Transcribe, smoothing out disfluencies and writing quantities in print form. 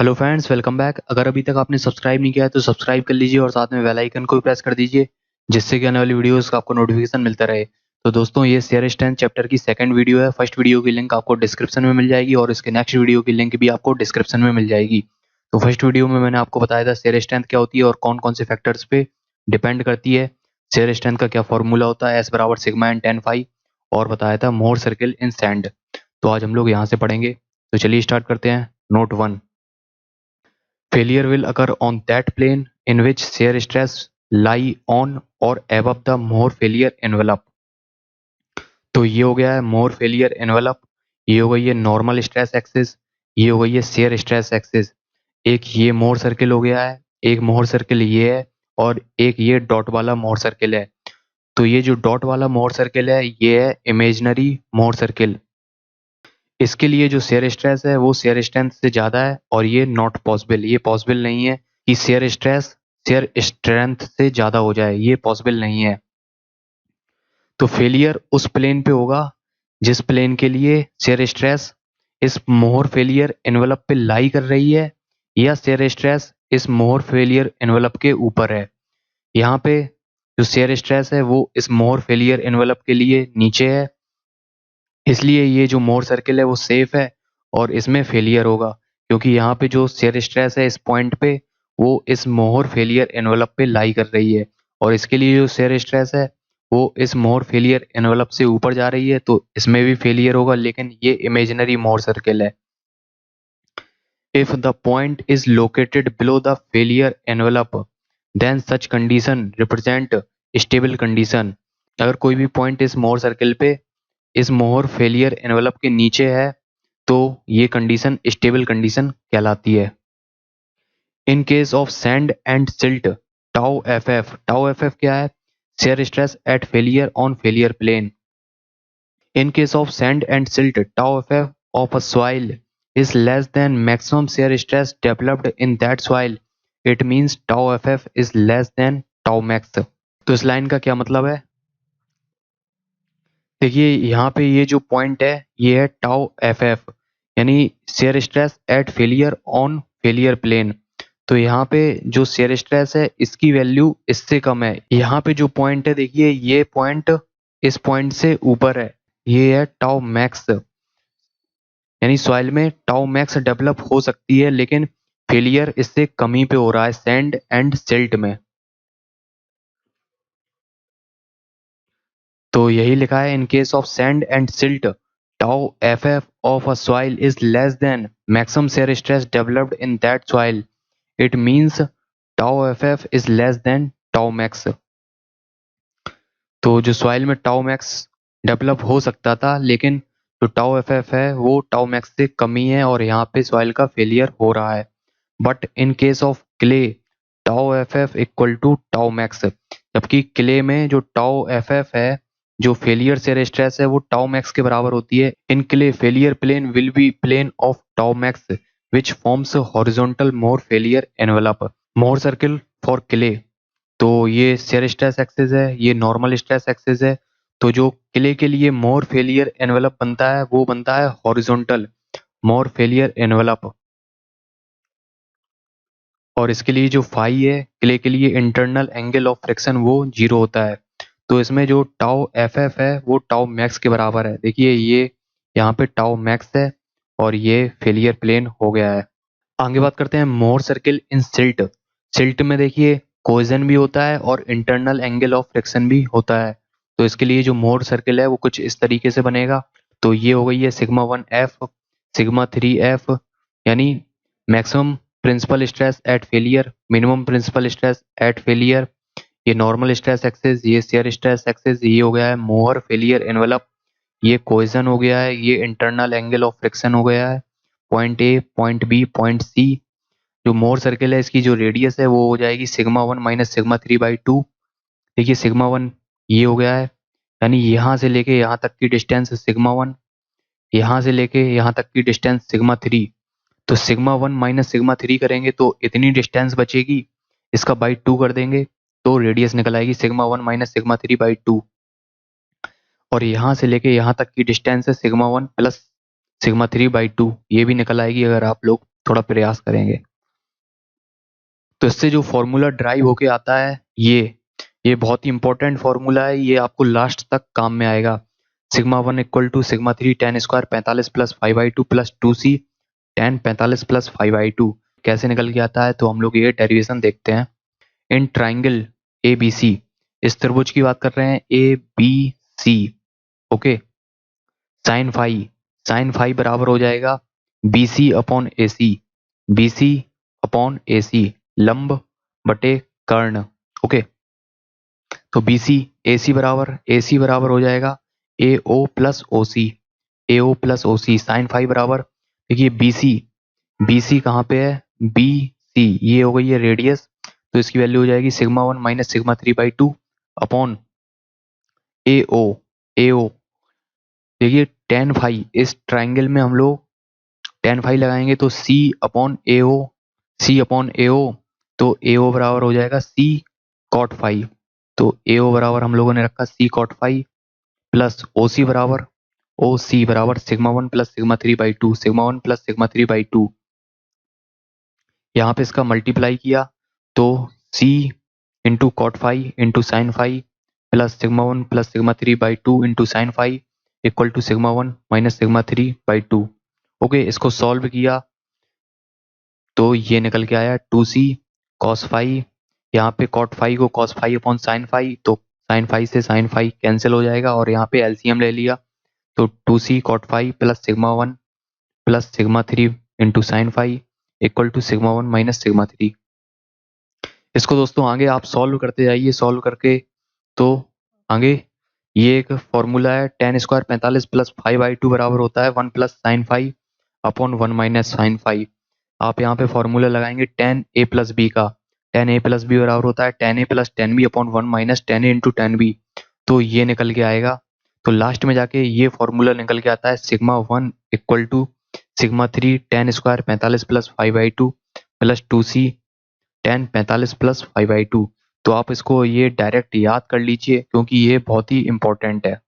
Hello friends, welcome back. अगर अभी तक आपने सब्सक्राइब नहीं किया है तो सब्सक्राइब कर लीजिए और साथ में बेल आइकन को भी प्रेस कर दीजिए, जिससे कि आने वाली वीडियोस का आपको नोटिफिकेशन मिलता रहे। तो दोस्तों, ये शेयर स्ट्रेंथ चैप्टर की सेकंड वीडियो है। फर्स्ट वीडियो की लिंक आपको डिस्क्रिप्शन में मिल जाएगी और इसके नेक्स्ट वीडियो की लिंक भी आपको डिस्क्रिप्शन में मिल जाएगी। तो फर्स्ट वीडियो में मैंने आपको बताया था शेयर स्ट्रेंथ क्या होती है और कौन कौन से फैक्टर्स पे डिपेंड करती है। शेयर स्ट्रेंथ का क्या फॉर्मूला होता है, एस बराबर सिग्मा एन टेन फाइव, और बताया था मोर सर्किल इन सैंड। तो आज हम लोग यहाँ से पढ़ेंगे। तो चलिए स्टार्ट करते हैं। Note one: failure will occur on that plane in which shear stress lie on or above the more failure envelope। तो ये हो गया है मोर फेलियर एनवेलप, ये हो गई है नॉर्मल स्ट्रेस एक्सिस, ये हो गई है शेयर स्ट्रेस एक्सिस। एक ये मोर सर्किल हो गया है, एक मोर सर्किल ये है, और एक ये डॉट वाला मोर सर्किल है। तो ये जो डॉट वाला मोर सर्किल है ये है इमेजिनरी मोर सर्किल। इसके लिए जो शेयर स्ट्रेस है वो शेयर स्ट्रेंथ से ज़्यादा है, और ये नॉट पॉसिबल, ये पॉसिबल नहीं है कि शेयर स्ट्रेस शेयर स्ट्रेंथ से ज़्यादा हो जाए, ये पॉसिबल नहीं है। तो फेलियर उस प्लेन पे होगा जिस प्लेन के लिए शेयर स्ट्रेस इस मोहर फेलियर एनवेलप पे लाई कर रही है, या शेयर स्ट्रेस इस मोहर फेलियर एनवेलप के ऊपर है। यहाँ पे जो शेयर स्ट्रेस है वो इस मोहर फेलियर एनवेलप के लिए नीचे है, इसलिए ये जो मोर सर्किल है वो सेफ है और इसमें फेलियर होगा, क्योंकि यहाँ पे जो शेयर स्ट्रेस है इस पॉइंट पे वो इस मोहर फेलियर एनवेलप पे लाई कर रही है, और इसके लिए जो शेयर स्ट्रेस है वो इस मोहर फेलियर एनवेलप से ऊपर जा रही है, तो इसमें भी फेलियर होगा, लेकिन ये इमेजिनरी मोर सर्किल है। If the point is located below the failure envelope, then such condition represent stable condition। अगर कोई भी पॉइंट इस मोर सर्किल पे इस मोहर फेलियर एनवेलप के नीचे है तो ये कंडीशन स्टेबल कंडीशन कहलाती है। In case of sand and silt, tau F F क्या है? Shear stress at failure on failure plane. In case of sand and silt, tau F F of a soil is less than maximum shear stress developed in that soil, it means tau ff is less than tau max। तो इस line का क्या मतलब है? देखिए यहाँ पे ये जो पॉइंट है ये है टाउ एफ एफ, यानी shear stress at failure on failure plane. तो यहाँ पे जो शेयर स्ट्रेस है इसकी वैल्यू इससे कम है। यहाँ पे जो पॉइंट है, देखिए ये पॉइंट इस पॉइंट से ऊपर है, ये है टाउ मैक्स, यानी सॉइल में टाउ मैक्स डेवलप हो सकती है, लेकिन फेलियर इससे कम ही पे हो रहा है सैंड एंड सिल्ट में। तो यही लिखा है, in case of sand and silt tau F F of a soil is less than maximum shear stress developed in that soil, it means tau F F is less than tau max. तो जो soil में tau max develop हो सकता था, लेकिन जो tau F F है वो टाउ मैक्स से कम ही है, और यहाँ पे सॉइल का फेलियर हो रहा है। But in case of clay, tau F F equal to tau max, जबकि क्ले में जो टाउ एफ एफ है, जो फेलियर शेयर स्ट्रेस है वो टाउ मैक्स के बराबर होती है। In clay failure plane will be plane of tau max which forms horizontal Mohr failure envelope. Mohr circle for clay, तो ये शेयर स्ट्रेस एक्सिस है, ये नॉर्मल स्ट्रेस एक्सिस है। तो जो क्ले के लिए मोर फेलियर एनवेलप बनता है वो बनता है हॉरिजॉन्टल मोर फेलियर एनवेलप, और इसके लिए जो फाई है क्ले के लिए इंटरनल एंगल ऑफ फ्रिक्शन वो 0 होता है। तो इसमें जो टाउ एफ एफ है वो टाउ मैक्स के बराबर है। देखिए ये यहाँ पे टाउ मैक्स है और ये फेलियर प्लेन हो गया है। आगे बात करते हैं मोर सर्किल इन सिल्ट। सिल्ट में देखिए कोहेजन भी होता है और इंटरनल एंगल ऑफ फ्रिक्शन भी होता है। तो इसके लिए जो मोर सर्किल है वो कुछ इस तरीके से बनेगा। तो ये हो गई है sigma one f, sigma three f, यानी maximum principal stress at failure, minimum principal stress at failure. ये नॉर्मल स्ट्रेस एक्सिस, ये शेयर स्ट्रेस एक्सिस, ये हो गया है मोहर फेलियर एनवेलप, ये कोहेजन हो गया है, ये इंटरनल एंगल ऑफ फ्रिक्शन हो गया है। Point A, point B, point C. जो मोर सर्किल है इसकी जो रेडियस है वो हो जाएगी sigma one minus sigma three by two. देखिए सिग्मा वन ये हो गया है, यानी यहाँ से लेके यहाँ तक की डिस्टेंस सिग्मा वन, यहाँ से लेके यहाँ तक की डिस्टेंस सिग्मा थ्री। तो sigma one minus sigma three करेंगे तो इतनी डिस्टेंस बचेगी, इसका बाई टू कर देंगे तो रेडियस निकल आएगी sigma one minus sigma three by two. और यहाँ से लेके यहाँ तक की डिस्टेंस है sigma one plus sigma three by two, ये भी निकल आएगी अगर आप लोग थोड़ा प्रयास करेंगे। तो इससे जो फॉर्मूला ड्राइव होके आता है ये बहुत ही इंपॉर्टेंट फॉर्मूला है, ये आपको लास्ट तक काम में आएगा। Sigma 1 equal to sigma 3 tan square 45 plus 5/2 plus 2c tan 45 plus 5/2 कैसे निकल के आता है, तो हम लोग ये डेरिवेशन देखते हैं। इन ट्राइंगल ए बी सी, इस त्रिभुज की बात कर रहे हैं A B C, okay. Sine phi बराबर हो जाएगा B C upon A C, B C upon A C, लंब बटे कर्ण, ओके। तो बी सी ए सी बराबर हो जाएगा ए ओ प्लस ओ सी, ए ओ प्लस ओ सी। साइन फाई बराबर, देखिए बी सी कहाँ पे है, बी सी ये हो गई है रेडियस, तो इसकी वैल्यू हो जाएगी सिग्मा 1 माइनस सिग्मा 3/2 अपॉन ए ओ। देखिए टेन फाई, इस ट्राइंगल में हम लोग टेन फाई लगाएंगे तो सी अपॉन ए ओ, तो ए ओ बराबर हो जाएगा सी कॉट फाई। तो ए ओ बराबर हम लोगों ने रखा c cot phi plus o c बराबर sigma 1 plus sigma 3/2, sigma 1 plus sigma 3/2। यहाँ पे इसका मल्टीप्लाई किया तो c into cot phi into sine phi plus sigma 1 plus sigma 3/2 into sine phi equal to sigma 1 minus sigma 3/2। Okay, इसको solve किया तो ये निकल के आया 2c कॉस फाई, यहाँ पे कॉट फाई को cos phi upon sine phi, तो साइन फाई से साइन फाई कैंसिल हो जाएगा और यहाँ पे एलसीएम ले लिया तो 2c cot phi plus sigma 1 plus sigma 3 into sine phi equal to sigma 1 minus sigma 3। इसको दोस्तों आगे आप सॉल्व करते जाइए, सॉल्व करके तो आगे ये एक फॉर्मूला है tan स्क्वायर 45 प्लस 5/2 बराबर होता है 1 plus sine phi upon 1 minus sine phi. आप यहाँ पे फॉर्मूला लगाएंगे tan a प्लस बी का, tan a प्लस बी बराबर होता है tan a plus tan b upon 1 minus tan a into tan b, तो ये निकल के आएगा। तो लास्ट में जाके ये फॉर्मूला निकल के आता है sigma 1 equal to sigma 3 tan square 45 plus 5/2 plus 2c tan 45 plus 5/2। तो आप इसको ये डायरेक्ट याद कर लीजिए क्योंकि ये बहुत ही इंपॉर्टेंट है।